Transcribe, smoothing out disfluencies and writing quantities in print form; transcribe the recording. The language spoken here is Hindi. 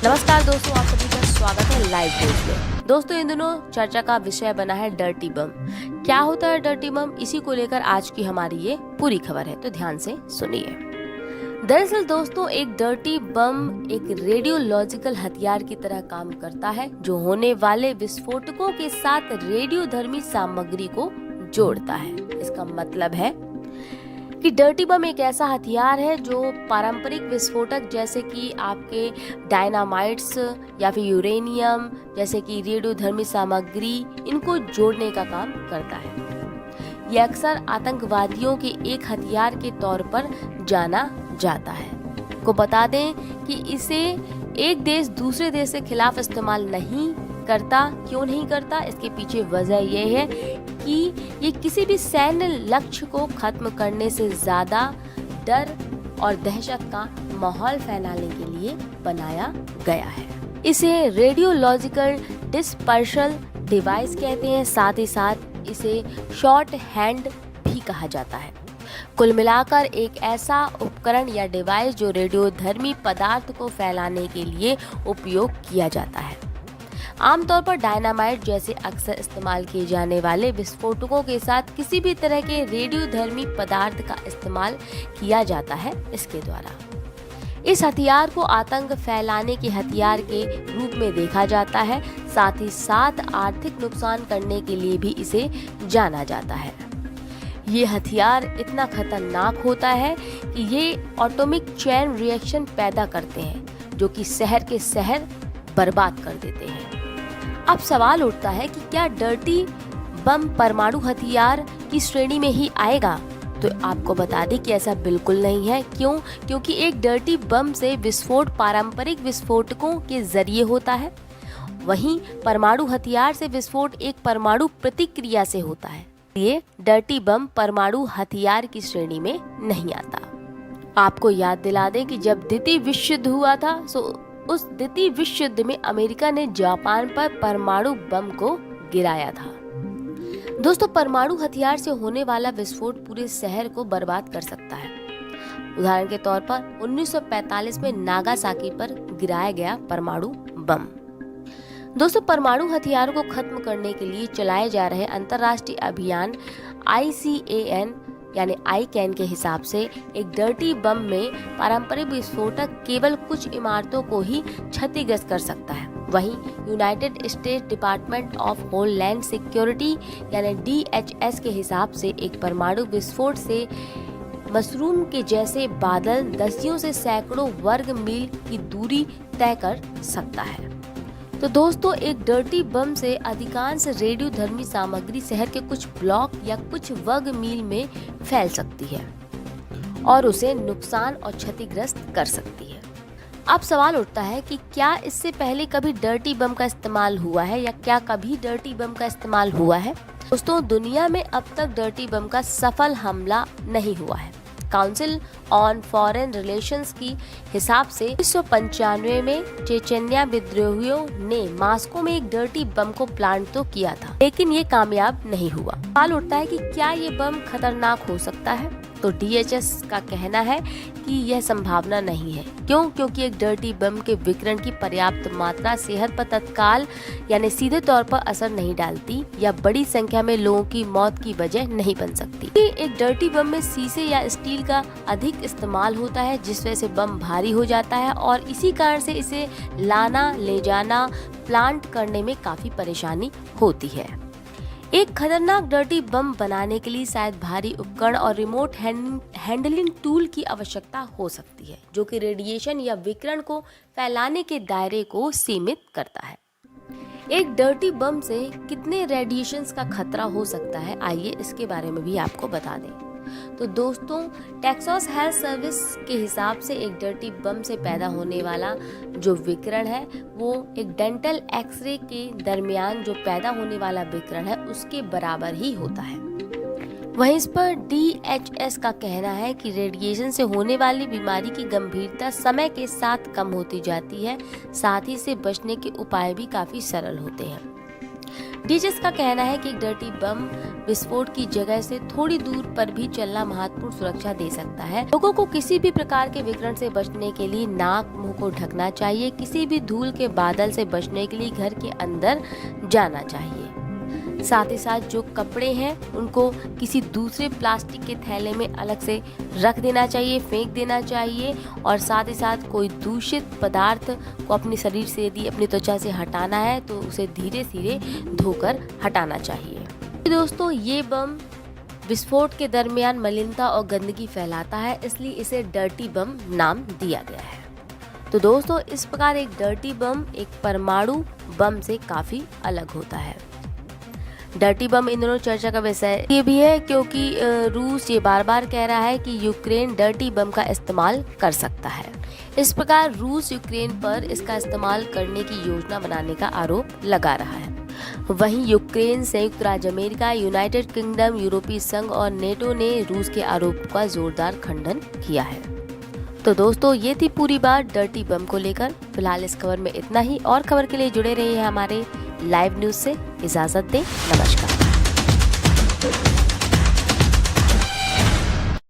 नमस्कार दोस्तों, आप सभी का स्वागत है लाइव न्यूज में। दोस्तों, इन दिनों चर्चा का विषय बना है डर्टी बम। क्या होता है डर्टी बम, इसी को लेकर आज की हमारी ये पूरी खबर है, तो ध्यान से सुनिए। दरअसल दोस्तों, एक डर्टी बम एक रेडियोलॉजिकल हथियार की तरह काम करता है, जो होने वाले विस्फोटकों के साथ रेडियोधर्मी सामग्री को जोड़ता है। इसका मतलब है कि डर्टी बम एक ऐसा हथियार है जो पारंपरिक विस्फोटक जैसे कि आपके डायनामाइट्स या फिर यूरेनियम जैसे कि रेडियोधर्मी सामग्री, इनको जोड़ने का काम करता है। यह अक्सर आतंकवादियों के एक हथियार के तौर पर जाना जाता है। को बता दें कि इसे एक देश दूसरे देश के खिलाफ इस्तेमाल नहीं करता। क्यों नहीं करता? इसके पीछे वजह यह है कि ये किसी भी सैन्य लक्ष्य को खत्म करने से ज्यादा डर और दहशत का माहौल फैलाने के लिए बनाया गया है। इसे रेडियोलॉजिकल डिस्पर्सल डिवाइस कहते हैं। साथ ही साथ इसे शॉर्ट हैंड भी कहा जाता है। कुल मिलाकर एक ऐसा उपकरण या डिवाइस जो रेडियोधर्मी पदार्थ को फैलाने के लिए उपयोग किया जाता है। आमतौर पर डायनामाइट जैसे अक्सर इस्तेमाल किए जाने वाले विस्फोटकों के साथ किसी भी तरह के रेडियोधर्मी पदार्थ का इस्तेमाल किया जाता है इसके द्वारा। इस हथियार को आतंक फैलाने के हथियार के रूप में देखा जाता है। साथ ही साथ आर्थिक नुकसान करने के लिए भी इसे जाना जाता है। ये हथियार इतना खतरनाक होता है कि ये एटॉमिक चेन रिएक्शन पैदा करते हैं, जो कि शहर के शहर बर्बाद कर देते हैं। अब सवाल उठता है कि क्या डर्टी बम परमाणु हथियार की श्रेणी में ही आएगा? तो आपको बता दें कि ऐसा बिल्कुल नहीं है। क्यों? क्योंकि एक डर्टी बम से विस्फोट पारंपरिक विस्फोटकों के जरिए होता है, वहीं परमाणु हथियार से विस्फोट एक परमाणु प्रतिक्रिया से होता है। ये डर्टी बम परमाणु हथियार की श्रेणी में नहीं आता। आपको याद दिला दें कि जब द्वितीय विश्व युद्ध हुआ था, उस द्वितीय विश्व युद्ध में अमेरिका ने जापान पर परमाणु बम को गिराया था। दोस्तों, परमाणु हथियार से होने वाला विस्फोट पूरे शहर को बर्बाद कर सकता है। उदाहरण के तौर पर 1945 में नागासाकी पर गिराया गया परमाणु बम। दोस्तों, परमाणु हथियारों को खत्म करने के लिए चलाए जा रहे अंतर्राष्ट्रीय अभियान ICAN यानी ICAN के हिसाब से एक डर्टी बम में पारंपरिक विस्फोटक केवल कुछ इमारतों को ही क्षतिग्रस्त कर सकता है। वहीं United states department of homeland security यानी DHS के हिसाब से एक परमाणु विस्फोट से मशरूम के जैसे बादल दसियों से सैकड़ों वर्ग मील की दूरी तय कर सकता है। तो दोस्तों, एक डर्टी बम से अधिकांश रेडियोधर्मी सामग्री शहर के कुछ ब्लॉक या कुछ वर्ग मील में फैल सकती है और उसे नुकसान और क्षतिग्रस्त कर सकती है। अब सवाल उठता है कि क्या इससे पहले कभी डर्टी बम का इस्तेमाल हुआ है या क्या कभी डर्टी बम का इस्तेमाल हुआ है? दोस्तों, दुनिया में अब तक डर्टी बम का सफल हमला नहीं हुआ है। काउंसिल ऑन फॉरेन रिलेशंस की हिसाब से 1995 में चेचन्या विद्रोहियों ने मॉस्को में एक डर्टी बम को प्लांट तो किया था, लेकिन ये कामयाब नहीं हुआ। सवाल उठता है कि क्या ये बम खतरनाक हो सकता है? तो DHS का कहना है कि यह संभावना नहीं है। क्यों? क्योंकि एक डर्टी बम के विकिरण की पर्याप्त मात्रा सेहत पर तत्काल यानी सीधे तौर पर असर नहीं डालती या बड़ी संख्या में लोगों की मौत की वजह नहीं बन सकती। एक डर्टी बम में शीशे या स्टील का अधिक इस्तेमाल होता है, जिस वजह से बम भारी हो जाता है और इसी कारण से इसे लाना ले जाना प्लांट करने में काफी परेशानी होती है। एक खतरनाक डर्टी बम बनाने के लिए शायद भारी उपकरण और रिमोट हैंडलिंग टूल की आवश्यकता हो सकती है, जो कि रेडिएशन या विकिरण को फैलाने के दायरे को सीमित करता है। एक डर्टी बम से कितने रेडिएशंस का खतरा हो सकता है, आइए इसके बारे में भी आपको बता दें। तो दोस्तों, टेक्सास हेल्थ सर्विस के हिसाब से एक डर्टी बम से पैदा होने वाला जो विकिरण है वो एक डेंटल एक्सरे के दरमियान जो पैदा होने वाला विकिरण है उसके बराबर ही होता है। वहीं इस पर DHS का कहना है कि रेडिएशन से होने वाली बीमारी की गंभीरता समय के साथ कम होती जाती है। साथ ही से बचने के उपाय भी काफी सरल होते हैं। डीजेस का कहना है कि एक डर्टी बम विस्फोट की जगह से थोड़ी दूर पर भी चलना महत्वपूर्ण सुरक्षा दे सकता है। लोगों को किसी भी प्रकार के विकिरण से बचने के लिए नाक मुंह को ढकना चाहिए। किसी भी धूल के बादल से बचने के लिए घर के अंदर जाना चाहिए। साथ ही साथ जो कपड़े हैं उनको किसी दूसरे प्लास्टिक के थैले में अलग से रख देना चाहिए, फेंक देना चाहिए। और साथ ही साथ कोई दूषित पदार्थ को अपने शरीर से यदि अपनी त्वचा से हटाना है तो उसे धीरे धीरे धोकर हटाना चाहिए। दोस्तों, ये बम विस्फोट के दरमियान मलिनता और गंदगी फैलाता है, इसलिए इसे डर्टी बम नाम दिया गया है। तो दोस्तों, इस प्रकार एक डर्टी बम एक परमाणु बम से काफी अलग होता है। डर्टी बम इन दोनों चर्चा का विषय ये भी है क्योंकि रूस ये बार बार कह रहा है कि यूक्रेन डर्टी बम का इस्तेमाल कर सकता है। इस प्रकार रूस यूक्रेन पर इसका इस्तेमाल करने की योजना बनाने का आरोप लगा रहा है। वहीं यूक्रेन, संयुक्त राज्य अमेरिका, यूनाइटेड किंगडम, यूरोपीय संघ और नेटो ने रूस के आरोप का जोरदार खंडन किया है। तो दोस्तों, ये थी पूरी बात डर्टी बम को लेकर। फिलहाल इस खबर में इतना ही। और खबर के लिए जुड़े रहिए हमारे लाइव न्यूज से। इजाजत दें, नमस्कार।